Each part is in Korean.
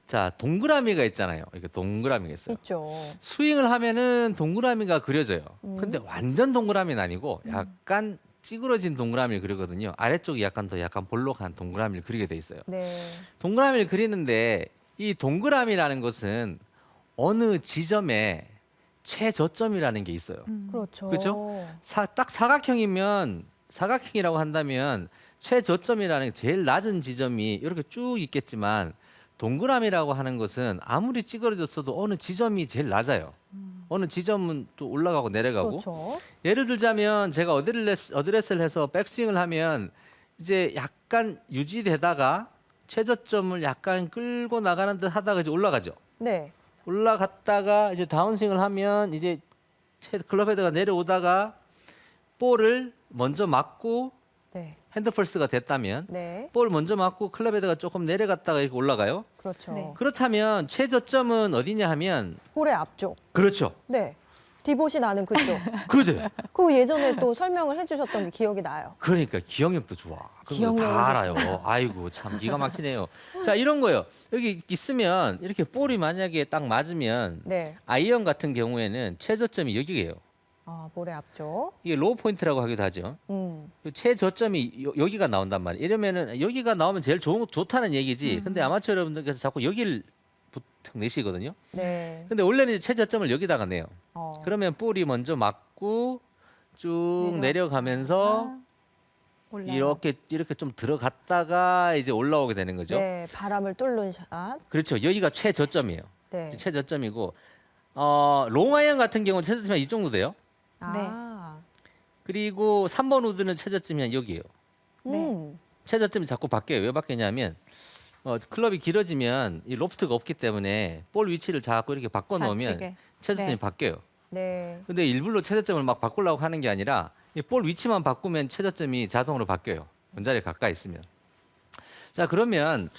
자, 동그라미가 있잖아요. 이렇게 동그라미가 있어요. 있죠. 스윙을 하면은 동그라미가 그려져요. 근데 완전 동그라미는 아니고 약간 찌그러진 동그라미를 그리거든요. 아래쪽이 약간 더 약간 볼록한 동그라미를 그리게 돼 있어요. 네. 동그라미를 그리는데 이 동그라미라는 것은 어느 지점에 최저점이라는 게 있어요. 그렇죠. 그렇죠? 딱 사각형이면 사각형이라고 한다면 최저점이라는 게 제일 낮은 지점이 이렇게 쭉 있겠지만 동그라미라고 하는 것은 아무리 찌그러졌어도 어느 지점이 제일 낮아요. 어느 지점은 또 올라가고 내려가고. 그렇죠. 예를 들자면 제가 어드레스를 해서 백스윙을 하면 이제 약간 유지되다가 최저점을 약간 끌고 나가는 듯 하다가 이제 올라가죠. 네. 올라갔다가 이제 다운스윙을 하면 이제 클럽 헤드가 내려오다가 볼을 먼저 맞고 네. 핸드 퍼스트가 됐다면 네. 볼 먼저 맞고 클럽 헤드가 조금 내려갔다가 이렇게 올라가요. 그렇죠. 네. 그렇다면 최저점은 어디냐 하면 볼의 앞쪽. 그렇죠. 네. 디봇이 나는 그쪽. 그죠. 그 예전에 또 설명을 해주셨던 게 기억이 나요. 그러니까 기억력도 좋아. 그거 기억력은 다 알아요. 아이고 참 기가 막히네요. 자 이런 거요. 여기 있으면 이렇게 볼이 만약에 딱 맞으면 네. 아이언 같은 경우에는 최저점이 여기예요. 아, 볼의 앞쪽. 이게 로우 포인트라고 하기도 하죠. 음. 최저점이 여기가 나온단 말이에요. 이러면은 여기가 나오면 제일 좋다는 얘기지. 근데 아마추어 여러분들께서 자꾸 여기를 부탁 내시거든요. 네. 근데 원래는 이제 최저점을 여기다가 내요. 어. 그러면 볼이 먼저 맞고 쭉 내려가면서 이렇게 좀 들어갔다가 이제 올라오게 되는 거죠. 네. 바람을 뚫는 샷. 그렇죠. 여기가 최저점이에요. 네. 최저점이고 롱아이언 같은 경우는 최저점이 이 정도 돼요. 아. 그리고 3번 우드는 최저점이 한 여기예요. 음. 최저점이 자꾸 바뀌어요. 왜 바뀌냐면 클럽이 길어지면 이 로프트가 없기 때문에 볼 위치를 자꾸 이렇게 바꿔 놓으면 좌측에. 최저점이 네. 바뀌어요. 네. 근데 일부러 최저점을 막 바꾸려고 하는 게 아니라 이 볼 위치만 바꾸면 최저점이 자동으로 바뀌어요. 원자리에 가까이 있으면. 자, 그러면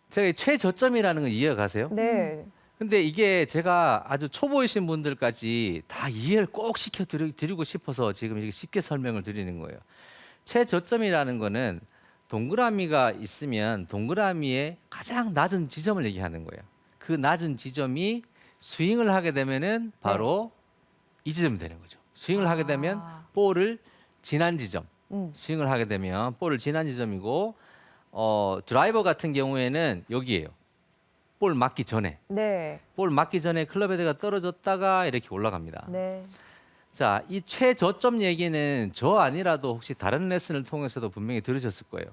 제가 이 최저점이라는 걸 이해가세요? 네. 근데 이게 제가 아주 초보이신 분들까지 다 이해를 꼭 시켜드리고 싶어서 지금 이렇게 쉽게 설명을 드리는 거예요. 최저점이라는 거는 동그라미가 있으면 동그라미의 가장 낮은 지점을 얘기하는 거예요. 그 낮은 지점이 스윙을 하게 되면은 바로 이 지점이 되는 거죠. 스윙을 하게 되면 볼을 지난 지점. 스윙을 하게 되면 볼을 지난 지점이고 드라이버 같은 경우에는 여기예요. 볼 맞기 전에. 네. 볼 맞기 전에 클럽 헤드가 떨어졌다가 이렇게 올라갑니다. 네. 자, 이 최저점 얘기는 저 아니라도 혹시 다른 레슨을 통해서도 분명히 들으셨을 거예요.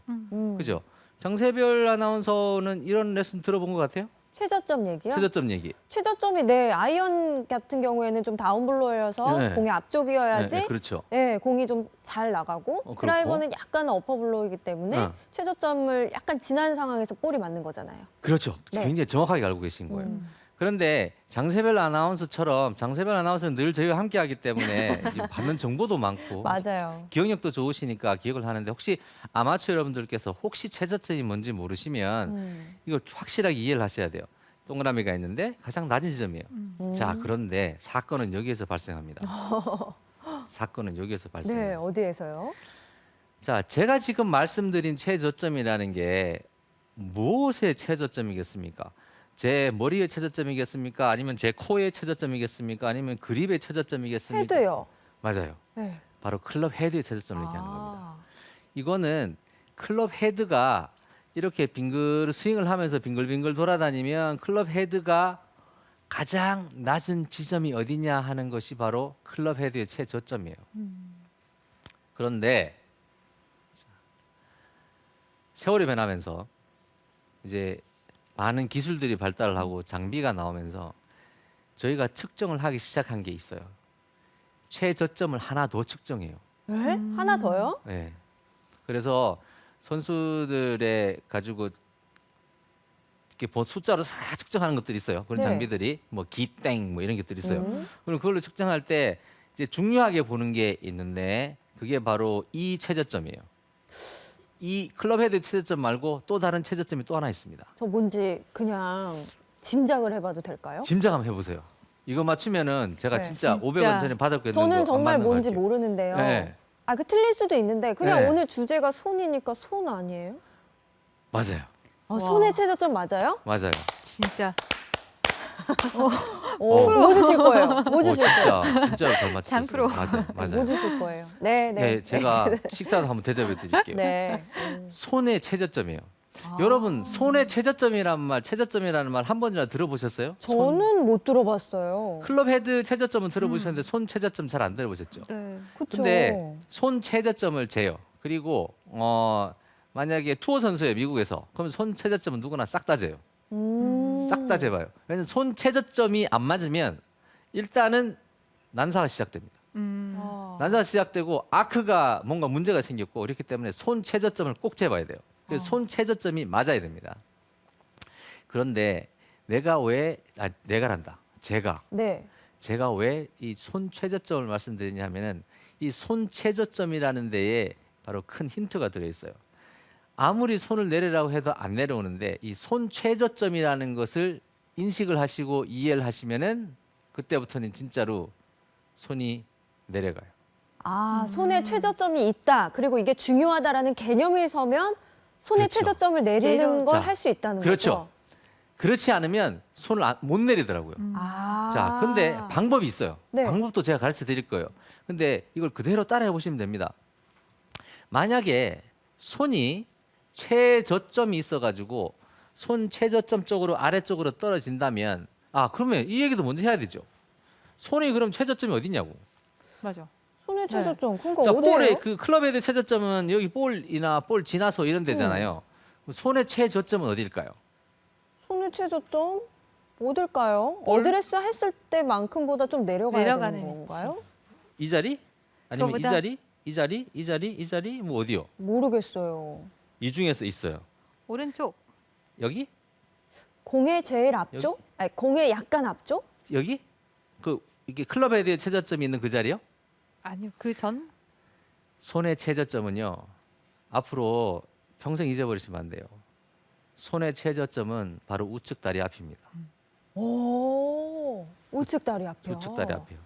그죠? 정세별 아나운서는 이런 레슨 들어본 것 같아요? 최저점 얘기요? 최저점 얘기. 최저점이 네, 아이언 같은 경우에는 좀 다운블로여서 네. 공이 앞쪽이어야지 네, 그렇죠. 네, 공이 좀 잘 나가고 그렇고. 드라이버는 약간 어퍼블로이기 때문에 어. 최저점을 약간 지난 상황에서 볼이 맞는 거잖아요. 그렇죠. 네. 굉장히 정확하게 알고 계신 거예요. 그런데 장세별 아나운서처럼 장세별 아나운서는 늘 저희와 함께 하기 때문에 받는 정보도 많고 맞아요. 기억력도 좋으시니까 기억을 하는데 혹시 아마추어 여러분들께서 혹시 최저점이 뭔지 모르시면 이걸 확실하게 이해를 하셔야 돼요. 동그라미가 있는데 가장 낮은 지점이에요. 자, 그런데 사건은 여기에서 발생합니다. 사건은 여기에서 발생해요. 네, 어디에서요? 자, 제가 지금 말씀드린 최저점이라는 게 무엇의 최저점이겠습니까? 제 머리의 최저점이겠습니까? 아니면 제 코의 최저점이겠습니까? 아니면 그립의 최저점이겠습니까? 헤드요. 맞아요. 네. 바로 클럽 헤드의 최저점을 얘기하는 겁니다. 아, 이거는 클럽 헤드가 이렇게 스윙을 하면서 빙글빙글 돌아다니면 클럽 헤드가 가장 낮은 지점이 어디냐 하는 것이 바로 클럽 헤드의 최저점이에요. 그런데 세월이 변하면서 이제 많은 기술들이 발달을 하고 장비가 나오면서 저희가 측정을 하기 시작한 게 있어요. 최저점을 하나 더 측정해요. 에? 하나 더요? 네. 그래서 선수들의 가지고 이렇게 숫자로 싹 측정하는 것들이 있어요. 그런 네. 장비들이 뭐 기땡 뭐 이런 것들이 있어요. 그럼 그걸로 측정할 때 이제 중요하게 보는 게 있는데 그게 바로 이 최저점이에요. 이 클럽 헤드 최저점 말고 또 다른 최저점이 또 하나 있습니다. 저 뭔지 그냥 짐작을 해봐도 될까요? 짐작 한번 해보세요. 이거 맞추면은 제가 네. 진짜 진짜. 500원 전에 받았거든요. 저는 정말 뭔지 모르는데요. 네. 아, 그 틀릴 수도 있는데 그냥 네. 오늘 주제가 손이니까 손 아니에요? 맞아요. 손의 최저점 맞아요? 맞아요. 진짜 뭐 주실 거예요? 뭐 주실 거예요? 진짜로 잘 맞추셨어요. 장프로. 맞아요. 뭐 맞아요. 주실 거예요? 네, 네. 네, 제가 식사도 한번 대접해 드릴게요. 네. 손의 최저점이에요. 아. 여러분, 손의 최저점이라는 말 한 번이나 들어보셨어요? 저는 못 들어봤어요. 클럽 헤드 최저점은 들어보셨는데 손 최저점 잘 안 들어보셨죠? 네. 그쵸. 근데 손 최저점을 재요. 그리고 만약에 투어 선수예요, 미국에서. 그럼 손 최저점은 누구나 싹 다 재요. 싹 다 재봐요. 왜냐면 손 최저점이 안 맞으면 일단은 난사가 시작됩니다. 난사가 시작되고 아크가 뭔가 문제가 생겼고 그렇기 때문에 손 최저점을 꼭 재봐야 돼요. 그래서 손 최저점이 맞아야 됩니다. 그런데 네. 제가 왜 이 손 최저점을 말씀드리냐면은 이 손 최저점이라는 데에 바로 큰 힌트가 들어 있어요. 아무리 손을 내리라고 해도 안 내려오는데 이 손 최저점이라는 것을 인식을 하시고 이해를 하시면은 그때부터는 진짜로 손이 내려가요. 손에 최저점이 있다. 그리고 이게 중요하다라는 개념이 서면 손에 그렇죠. 최저점을 내리는 걸 자, 할 수 있다는 그렇죠. 거죠. 그렇지 않으면 손을 못 내리더라고요. 자, 근데 방법이 있어요. 네. 방법도 제가 가르쳐 드릴 거예요. 근데 이걸 그대로 따라해 보시면 됩니다. 만약에 손이 최저점이 있어가지고 손 최저점 쪽으로 아래쪽으로 떨어진다면 그러면 이 얘기도 먼저 해야 되죠. 손이 그럼 최저점이 어디냐고. 맞아. 손의 최저점. 그러니까 자, 볼의 어디예요? 그 클럽 헤드 최저점은 여기 볼이나 볼 지나서 이런 데잖아요. 손의 최저점은 어디일까요? 손의 최저점 어딜까요? 볼? 어드레스 했을 때만큼보다 좀 내려가야 내려가는 되는 건가요? 이 자리? 아니면 이 그거보다- 자리? 이 자리? 이 자리? 이 자리? 뭐 어디요? 모르겠어요. 이 중에서 있어요. 오른쪽. 여기? 공의 제일 앞쪽? 아니, 공의 약간 앞쪽? 여기? 이게 클럽 헤드의 최저점이 있는 그 자리요? 아니요. 그 전. 손의 최저점은요. 앞으로 평생 잊어버리시면 안 돼요. 손의 최저점은 바로 우측 다리 앞입니다. 우측 다리 앞이요. 우측 다리 앞이요.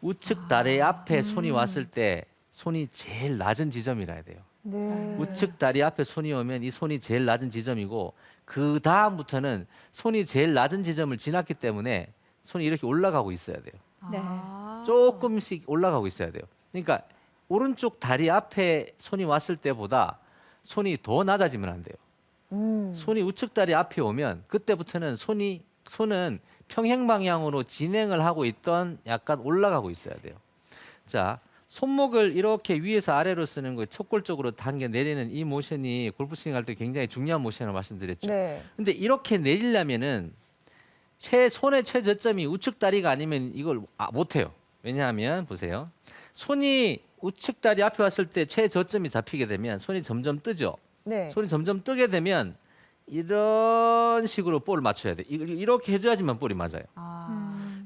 우측 다리 앞에 손이 왔을 때 손이 제일 낮은 지점이라야 돼요. 네. 우측 다리 앞에 손이 오면 이 손이 제일 낮은 지점이고 그 다음부터는 손이 제일 낮은 지점을 지났기 때문에 손이 이렇게 올라가고 있어야 돼요. 네. 조금씩 올라가고 있어야 돼요. 그러니까 오른쪽 다리 앞에 손이 왔을 때보다 손이 더 낮아지면 안 돼요. 손이 우측 다리 앞에 오면 그때부터는 손은 평행 방향으로 진행을 하고 있던 약간 올라가고 있어야 돼요. 자, 손목을 이렇게 위에서 아래로 쓰는 거 척골 쪽으로 당겨 내리는 이 모션이 골프 스윙 할 때 굉장히 중요한 모션을 말씀드렸죠. 네. 근데 이렇게 내리려면은 손의 최저점이 우측 다리가 아니면 이걸 못 해요. 왜냐하면 보세요. 손이 우측 다리 앞에 왔을 때 최저점이 잡히게 되면 손이 점점 뜨죠. 네. 손이 점점 뜨게 되면 이런 식으로 볼을 맞춰야 돼. 이렇게 해줘야지만 볼이 맞아요.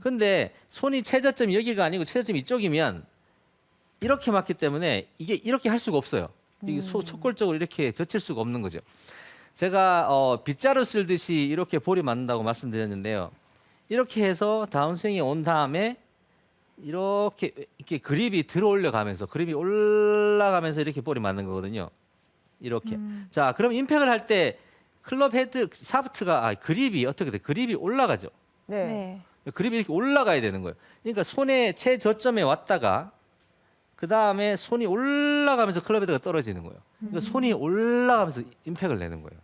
근데 손이 최저점이 여기가 아니고 최저점이 이쪽이면 이렇게 맞기 때문에 이게 이렇게 할 수가 없어요. 이게 척골적으로 이렇게 젖힐 수가 없는 거죠. 제가 빗자루 쓸듯이 이렇게 볼이 맞는다고 말씀드렸는데요. 이렇게 해서 다운스윙이 온 다음에 이렇게 그립이 들어올려 가면서 그립이 올라가면서 이렇게 볼이 맞는 거거든요. 이렇게. 자, 그럼 임팩을 할 때 클럽 헤드 샤프트가 그립이 어떻게 돼? 그립이 올라가죠. 네. 네. 그립이 이렇게 올라가야 되는 거예요. 그러니까 손의 최저점에 왔다가 그 다음에 손이 올라가면서 클럽 헤드가 떨어지는 거예요. 그러니까 손이 올라가면서 임팩을 내는 거예요.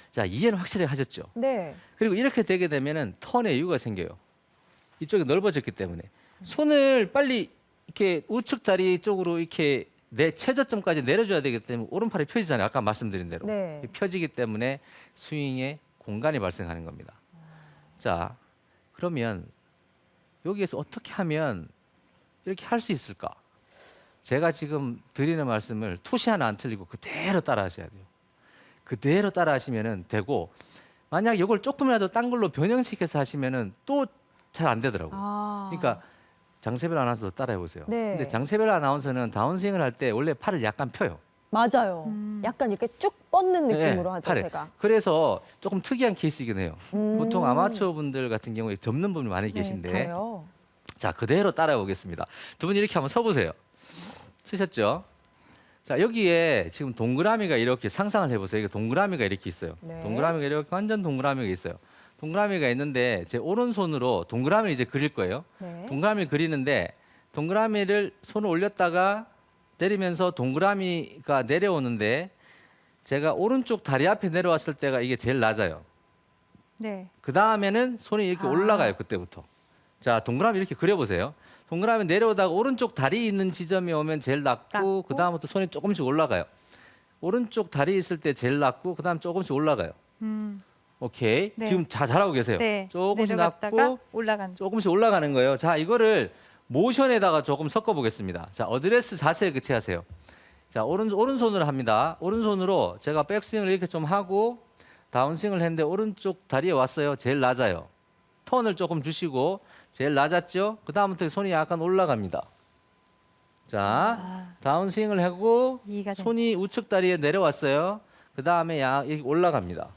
자, 이해는 확실히 하셨죠? 네. 그리고 이렇게 되게 되면은 턴의 여유가 생겨요. 이쪽이 넓어졌기 때문에 손을 빨리 이렇게 우측 다리 쪽으로 이렇게 내 최저점까지 내려줘야 되기 때문에 오른팔이 펴지잖아요. 아까 말씀드린 대로 네. 펴지기 때문에 스윙에 공간이 발생하는 겁니다. 자, 그러면 여기에서 어떻게 하면 이렇게 할 수 있을까? 제가 지금 드리는 말씀을 토시 하나 안 틀리고 그대로 따라하셔야 돼요. 그대로 따라하시면은 되고 만약 이걸 조금이라도 딴 걸로 변형시켜서 하시면은 또 잘 안 되더라고요. 그러니까 장세별 아나운서도 따라해 보세요. 네. 근데 장세별 아나운서는 다운스윙을 할 때 원래 팔을 약간 펴요. 맞아요. 약간 이렇게 쭉 뻗는 느낌으로 하죠, 팔에. 제가. 그래서 조금 특이한 케이스이긴 해요. 음. 보통 아마추어 분들 같은 경우에 접는 분이 많이 계신데 그래요. 자, 그대로 따라해 보겠습니다. 두 분 이렇게 한번 서보세요. 쓰셨죠? 자, 여기에 지금 동그라미가 이렇게 상상을 해보세요. 이게 동그라미가 이렇게 있어요. 네. 동그라미가 이렇게 완전 동그라미가 있어요. 동그라미가 있는데 제 오른손으로 동그라미를 이제 그릴 거예요. 네. 동그라미를 그리는데 동그라미를 손을 올렸다가 내리면서 동그라미가 내려오는데 제가 오른쪽 다리 앞에 내려왔을 때가 이게 제일 낮아요. 네. 그 다음에는 손이 이렇게 아. 올라가요. 그때부터. 자, 동그라미 이렇게 그려보세요. 동그라미 내려오다가 오른쪽 다리 있는 지점이 오면 제일 낮고 낮고. 그 다음부터 손이 조금씩 올라가요. 오른쪽 다리 있을 때 제일 낮고 그 다음 조금씩 올라가요. 오케이. 네. 지금 잘하고 계세요. 네. 조금씩 내려갔다가 낮고 올라간. 조금씩 올라가는 거예요. 자, 이거를 모션에다가 조금 섞어 보겠습니다. 자, 어드레스 자세를 교체하세요. 자, 오른손으로 합니다. 오른손으로 제가 백스윙을 이렇게 좀 하고 다운스윙을 했는데 오른쪽 다리에 왔어요. 제일 낮아요. 턴을 조금 주시고 제일 낮았죠? 그 다음부터 손이 약간 올라갑니다. 자, 아, 다운스윙을 하고 이해가 돼. 손이 우측 다리에 내려왔어요. 그 다음에 여기 올라갑니다.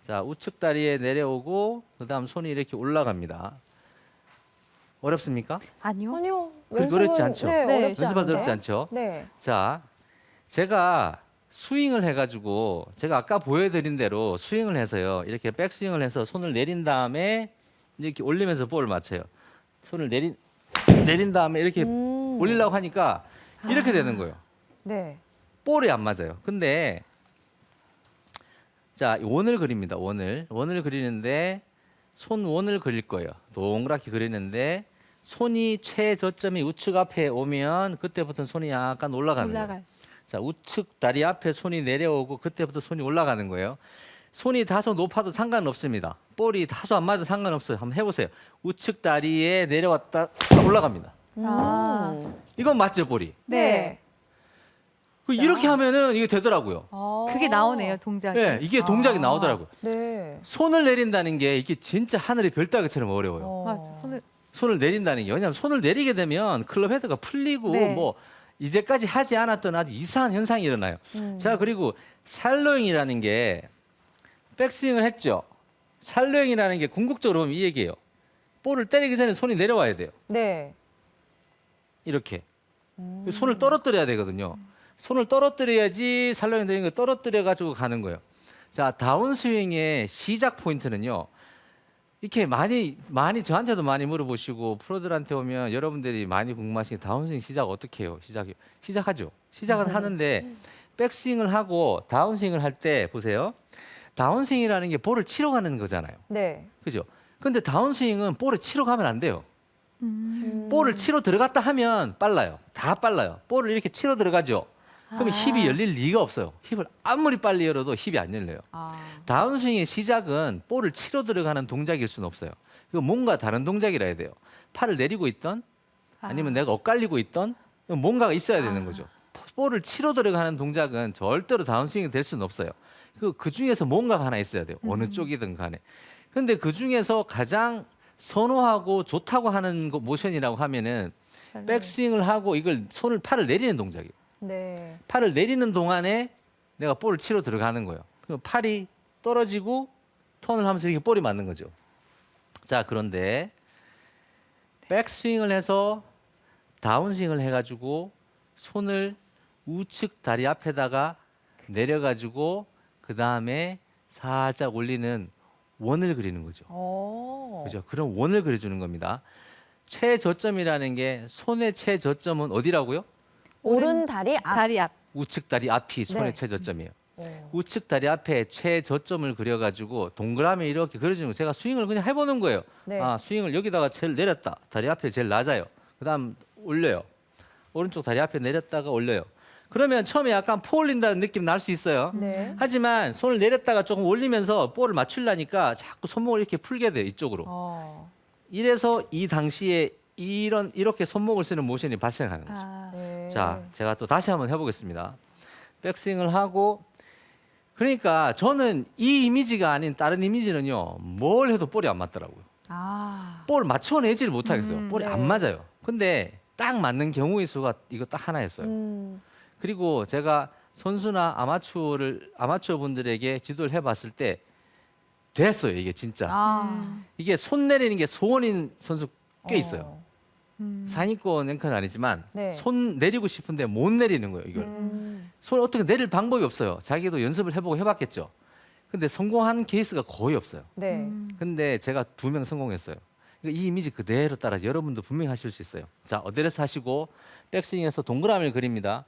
자, 우측 다리에 내려오고 그 다음 손이 이렇게 올라갑니다. 어렵습니까? 아니요. 아니요. 그렇게 왼손은- 어렵지 않죠? 네, 네. 어렵지 연습할 때 않은데. 어렵지 않죠? 네. 자, 제가 스윙을 해가지고 제가 아까 보여드린 대로 스윙을 해서요. 이렇게 백스윙을 해서 손을 내린 다음에 이렇게 올리면서 볼을 맞춰요. 손을 내린 다음에 이렇게 올리려고 하니까 이렇게 되는 거예요. 네. 볼이 안 맞아요. 근데 자, 원을 그립니다. 원을 그리는데 손 원을 그릴 거예요. 동그랗게 그리는데 손이 최저점이 우측 앞에 오면 그때부터 손이 약간 올라가는 거예요. 올라갈. 자, 우측 다리 앞에 손이 내려오고 그때부터 손이 올라가는 거예요. 손이 다소 높아도 상관없습니다. 볼이 다소 안 맞아도 상관없어요. 한번 해보세요. 우측 다리에 내려왔다 올라갑니다. 아. 이건 맞죠, 볼이? 네. 이렇게 하면은 이게 되더라고요. 아. 그게 나오네요, 동작이. 네, 이게 동작이 아. 나오더라고요. 네. 손을 내린다는 게 이게 진짜 하늘의 별따기처럼 어려워요. 맞아. 손을 내린다는 게 왜냐하면 손을 내리게 되면 클럽 헤드가 풀리고 네. 뭐 이제까지 하지 않았던 아주 이상한 현상이 일어나요. 자, 그리고 샬로잉이라는 게 백스윙을 했죠. 샬로잉이라는 게 궁극적으로 보면 이 얘기예요. 볼을 때리기 전에 손이 내려와야 돼요. 네. 이렇게. 손을 떨어뜨려야 되거든요. 손을 떨어뜨려야지 샬로잉 되는 거 떨어뜨려 가지고 가는 거예요. 자, 다운스윙의 시작 포인트는요. 이렇게 많이 저한테도 많이 물어보시고 프로들한테 오면 여러분들이 많이 궁금하신 게 다운스윙 시작 어떻게 해요? 시작하죠. 시작은 하는데 백스윙을 하고 다운스윙을 할 때 보세요. 다운스윙이라는 게 볼을 치러 가는 거잖아요. 네. 그죠? 근데 다운스윙은 볼을 치러 가면 안 돼요. 음. 볼을 치러 들어갔다 하면 빨라요. 다 빨라요. 볼을 이렇게 치러 들어가죠. 그러면 아. 힙이 열릴 리가 없어요. 힙을 아무리 빨리 열어도 힙이 안 열려요. 아. 다운스윙의 시작은 볼을 치러 들어가는 동작일 수는 없어요. 이거 뭔가 다른 동작이라 해야 돼요. 팔을 내리고 있던 아니면 내가 엇갈리고 있던 뭔가가 있어야 되는 거죠. 볼을 치러 들어가는 동작은 절대로 다운스윙이 될 수는 없어요. 그 중에서 뭔가가 하나 있어야 돼요. 어느 쪽이든 간에. 근데 그 중에서 가장 선호하고 좋다고 하는 거 모션이라고 하면은 백스윙을 하고 이걸 팔을 내리는 동작이에요. 네. 팔을 내리는 동안에 내가 볼을 치러 들어가는 거예요. 그럼 팔이 떨어지고 턴을 하면서 이렇게 볼이 맞는 거죠. 자, 그런데 백스윙을 해서 다운스윙을 해가지고 손을 우측 다리 앞에다가 내려가지고 그 다음에 살짝 올리는 원을 그리는 거죠. 그죠? 그런 원을 그려주는 겁니다. 최저점이라는 게 손의 최저점은 어디라고요? 오른 다리 앞. 다리 앞. 우측 다리 앞이 손의 네. 최저점이에요. 오. 우측 다리 앞에 최저점을 그려가지고 동그라미 이렇게 그려주는 거 제가 스윙을 그냥 해보는 거예요. 네. 아, 스윙을 여기다가 제일 내렸다. 다리 앞에 제일 낮아요. 그다음 올려요. 오른쪽 다리 앞에 내렸다가 올려요. 그러면 처음에 약간 포올린다는 느낌 날 수 있어요. 네. 하지만 손을 내렸다가 조금 올리면서 볼을 맞추려니까 자꾸 손목을 이렇게 풀게 돼요. 이쪽으로. 어. 이래서 이 당시에 이렇게 손목을 쓰는 모션이 발생하는 거죠. 아. 네. 자, 제가 또 다시 한번 해보겠습니다. 백스윙을 하고 그러니까 저는 이 이미지가 아닌 다른 이미지는요. 뭘 해도 볼이 안 맞더라고요. 아. 볼 맞춰내지를 못하겠어요. 볼이 네. 안 맞아요. 근데 딱 맞는 경우의 수가 이거 딱 하나였어요. 그리고 제가 선수나 아마추어 분들에게 지도를 해봤을 때 됐어요. 이게 진짜. 아. 이게 손 내리는 게 소원인 선수 꽤 있어요. 음. 상위권 랭크는 아니지만 네. 손 내리고 싶은데 못 내리는 거예요. 이걸. 손을 어떻게 내릴 방법이 없어요. 자기도 연습을 해보고 해봤겠죠. 근데 성공한 케이스가 거의 없어요. 네. 근데 제가 2명 성공했어요. 이 이미지 그대로 따라 여러분도 분명히 하실 수 있어요. 자, 어드레스 하시고 백스윙에서 동그라미를 그립니다.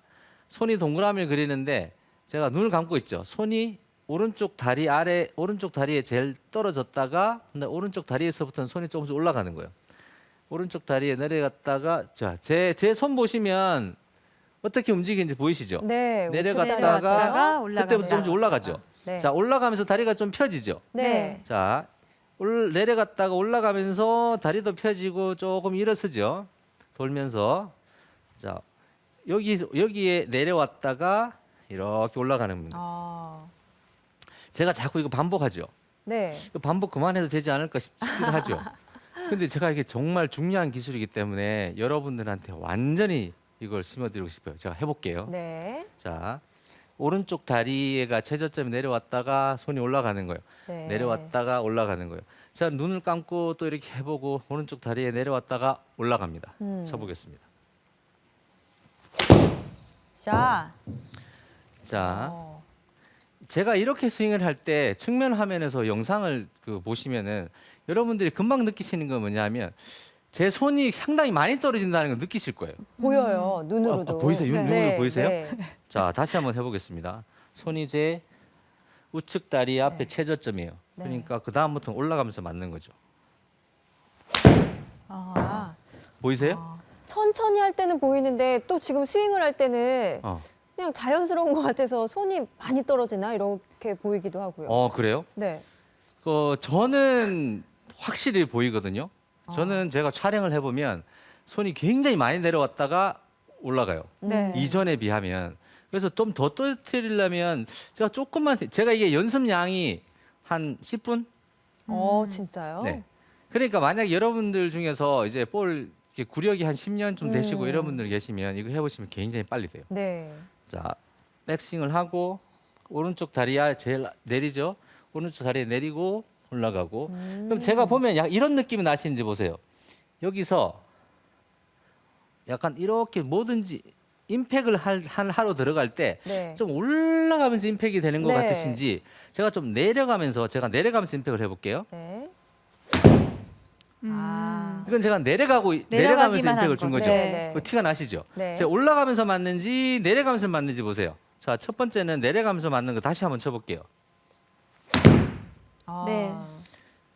손이 동그라미를 그리는데 제가 눈을 감고 있죠. 손이 오른쪽 다리 아래, 오른쪽 다리에 제일 떨어졌다가 근데 오른쪽 다리에서부터는 손이 조금씩 올라가는 거예요. 오른쪽 다리에 내려갔다가 자, 제 손 보시면 어떻게 움직이는지 보이시죠? 네. 내려갔다가 올라갑니다. 그때부터 조금씩 올라가죠. 네. 자, 올라가면서 다리가 좀 펴지죠. 네. 자, 내려갔다가 올라가면서 다리도 펴지고 조금 일어서죠. 돌면서 자, 여기에 내려왔다가 이렇게 올라가는 겁니다. 아. 제가 자꾸 이거 반복하죠. 네. 이거 반복 그만해도 되지 않을까 싶기도 하죠. 근데 제가 이게 정말 중요한 기술이기 때문에 여러분들한테 완전히 이걸 심어드리고 싶어요. 제가 해볼게요. 네. 자, 오른쪽 다리가 최저점이 내려왔다가 손이 올라가는 거예요. 네. 내려왔다가 올라가는 거예요. 자, 눈을 감고 또 이렇게 해보고 오른쪽 다리에 내려왔다가 올라갑니다. 쳐보겠습니다. 자. 자, 어. 제가 이렇게 스윙을 할 때 측면 화면에서 영상을 보시면은 여러분들이 금방 느끼시는 건 뭐냐면 제 손이 상당히 많이 떨어진다는 걸 느끼실 거예요. 보여요. 눈으로도. 보이세요? 네. 눈으로 보이세요? 네. 자, 다시 한번 해보겠습니다. 손이 제 우측 다리 앞에 네. 최저점이에요. 네. 그러니까 그 다음부터 올라가면서 맞는 거죠. 아. 보이세요? 천천히 할 때는 보이는데 또 지금 스윙을 할 때는 어, 그냥 자연스러운 것 같아서 손이 많이 떨어지나 이렇게 보이기도 하고요. 그래요? 네. 저는 확실히 보이거든요. 저는 제가 촬영을 해보면 손이 굉장히 많이 내려왔다가 올라가요. 네. 이전에 비하면. 그래서 좀 더 떨어뜨리려면 제가 조금만 제가 이게 연습량이 한 10분? 진짜요? 네. 그러니까 만약 여러분들 중에서 이제 볼 이렇게 구력이 한 10년 좀 되시고 이런 분들 계시면 이거 해보시면 굉장히 빨리 돼요. 네. 자, 백스윙을 하고 오른쪽 다리야 제일 내리죠. 오른쪽 다리에 내리고 올라가고. 그럼 제가 보면 약 이런 느낌이 나시는지 보세요. 여기서 약간 이렇게 뭐든지 임팩을 하러 들어갈 때 좀 네. 올라가면서 임팩이 되는 것 네. 같으신지 제가 좀 내려가면서 임팩을 해볼게요. 네. 이건 제가 내려가면서 내려가기만 임팩을 한 준 거. 거죠. 네. 그 티가 나시죠? 네. 제가 올라가면서 맞는지 내려가면서 맞는지 보세요. 자, 첫 번째는 내려가면서 맞는 거 다시 한번 쳐볼게요. 네.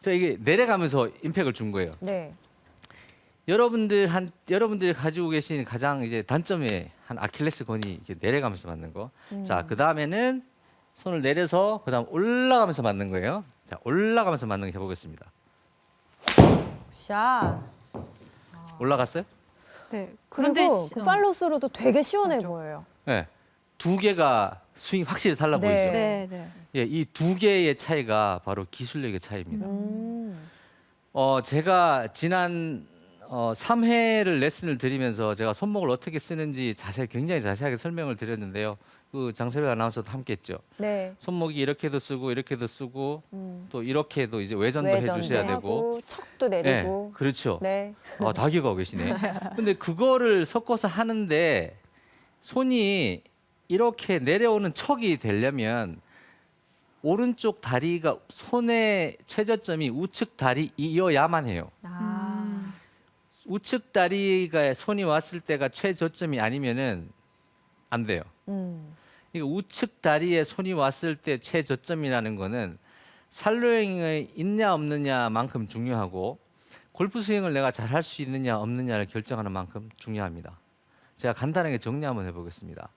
자, 이게 내려가면서 임팩을 준 거예요. 네. 여러분들이 가지고 계신 가장 이제 단점의 한 아킬레스 건이 이렇게 내려가면서 맞는 거. 자, 그 다음에는 손을 내려서 그다음 올라가면서 맞는 거예요. 자, 올라가면서 맞는 거 해보겠습니다. 샷. 올라갔어요? 네. 그리고 그 팔로스로도 되게 시원해 맞죠. 보여요. 네. 두 개가 스윙이 확실히 달라 네. 보이죠. 네, 네. 예, 이 두 개의 차이가 바로 기술력의 차이입니다. 제가 지난 3회를 레슨을 드리면서 제가 손목을 어떻게 쓰는지 굉장히 자세하게 설명을 드렸는데요. 그 장세배 아나운서도 함께했죠. 네. 손목이 이렇게도 쓰고 이렇게도 쓰고 음. 또 이렇게도 이제 외전도 외전도 해주셔야 되고. 하고, 척도 내리고. 네, 그렇죠. 네. 다 기억하고 계시네. 근데 그거를 섞어서 하는데 손이 이렇게 내려오는 척이 되려면 오른쪽 다리가 손의 최저점이 우측 다리이어야만 해요. 아. 우측 다리가 손이 왔을 때가 최저점이 아니면은 안 돼요. 이거 우측 다리에 손이 왔을 때 최저점이라는 거는 살로잉이 있냐 없느냐만큼 중요하고 골프 스윙을 내가 잘 할 수 있느냐 없느냐를 결정하는 만큼 중요합니다. 제가 간단하게 정리 한번 해보겠습니다.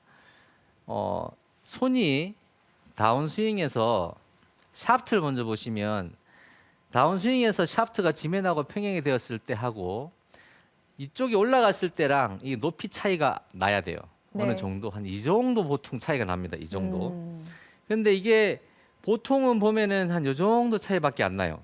손이 다운스윙에서 샤프트를 먼저 보시면 다운스윙에서 샤프트가 지면하고 평행이 되었을 때 하고 이쪽이 올라갔을 때랑 이 높이 차이가 나야 돼요. 네. 어느 정도 한 이 정도 보통 차이가 납니다. 이 정도. 근데 이게 보통은 보면은 한 요 정도 차이밖에 안 나요.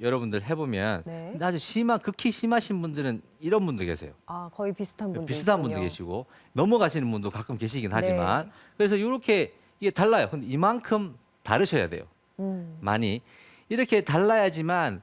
여러분들 해보면 네. 근데 아주 극히 심하신 분들은 이런 분들 계세요. 아, 거의 비슷한 분들. 비슷한 분도 있군요. 계시고 넘어가시는 분도 가끔 계시긴 하지만 네. 그래서 이렇게 이게 달라요. 근데 이만큼 다르셔야 돼요. 많이 이렇게 달라야지만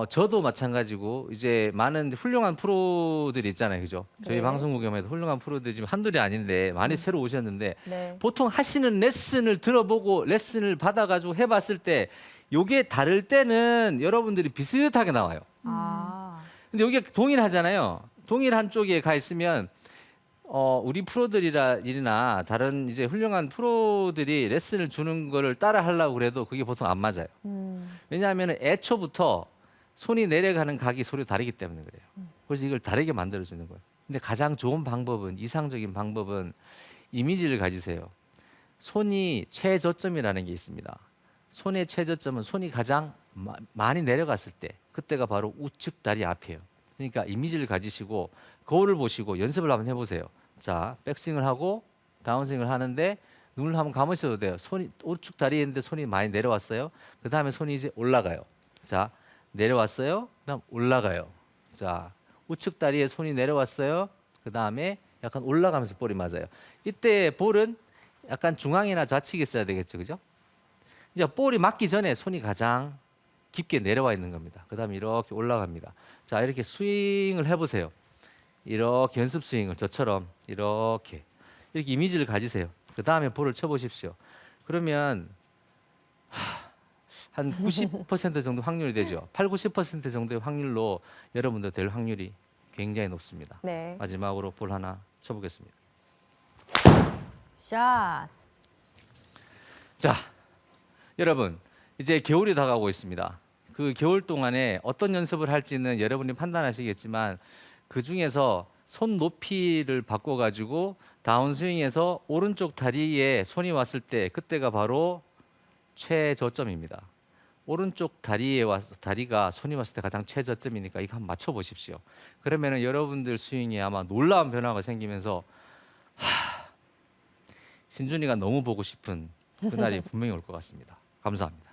저도 마찬가지고 이제 많은 훌륭한 프로들이 있잖아요, 그죠? 저희 네. 방송국에만 훌륭한 프로들이 지금 한둘이 아닌데 많이 새로 오셨는데 네. 보통 하시는 레슨을 들어보고 레슨을 받아가지고 해봤을 때 요게 다를 때는 여러분들이 비슷하게 나와요. 아. 근데 여기 동일하잖아요. 동일한 쪽에 가 있으면 우리 프로들이나 다른 이제 훌륭한 프로들이 레슨을 주는 거를 따라 하려고 그래도 그게 보통 안 맞아요. 왜냐하면 애초부터 손이 내려가는 각이 서로 다르기 때문에 그래요. 그래서 이걸 다르게 만들어주는 거예요. 근데 가장 좋은 방법은, 이상적인 방법은 이미지를 가지세요. 손이 최저점이라는 게 있습니다. 손의 최저점은 손이 가장 많이 내려갔을 때, 그때가 바로 우측 다리 앞이에요. 그러니까 이미지를 가지시고 거울을 보시고 연습을 한번 해보세요. 자, 백스윙을 하고 다운스윙을 하는데 눈을 한번 감으셔도 돼요. 손이 우측 다리에 있는데 손이 많이 내려왔어요. 그 다음에 손이 이제 올라가요. 자, 내려왔어요. 그다음 올라가요. 자, 우측 다리에 손이 내려왔어요. 그 다음에 약간 올라가면서 볼이 맞아요. 이때 볼은 약간 중앙이나 좌측에 있어야 되겠죠, 그죠? 이제 볼이 맞기 전에 손이 가장 깊게 내려와 있는 겁니다. 그 다음에 이렇게 올라갑니다. 자, 이렇게 스윙을 해보세요. 이렇게 연습 스윙을 저처럼 이렇게 이미지를 가지세요. 그 다음에 볼을 쳐보십시오. 그러면 한 90% 정도 확률이 되죠. 8, 90% 정도의 확률로 여러분들 될 확률이 굉장히 높습니다. 네. 마지막으로 볼 하나 쳐보겠습니다. 샷. 자, 여러분 이제 겨울이 다가오고 있습니다. 그 겨울 동안에 어떤 연습을 할지는 여러분이 판단하시겠지만 그 중에서 손 높이를 바꿔가지고 다운스윙에서 오른쪽 다리에 손이 왔을 때 그때가 바로 최저점입니다. 오른쪽 다리에 와서 다리가 손이 왔을 때 가장 최저점이니까 이거 한번 맞춰 보십시오. 그러면은 여러분들 스윙에 아마 놀라운 변화가 생기면서 신준이가 너무 보고 싶은 그날이 분명히 올 것 같습니다. 감사합니다.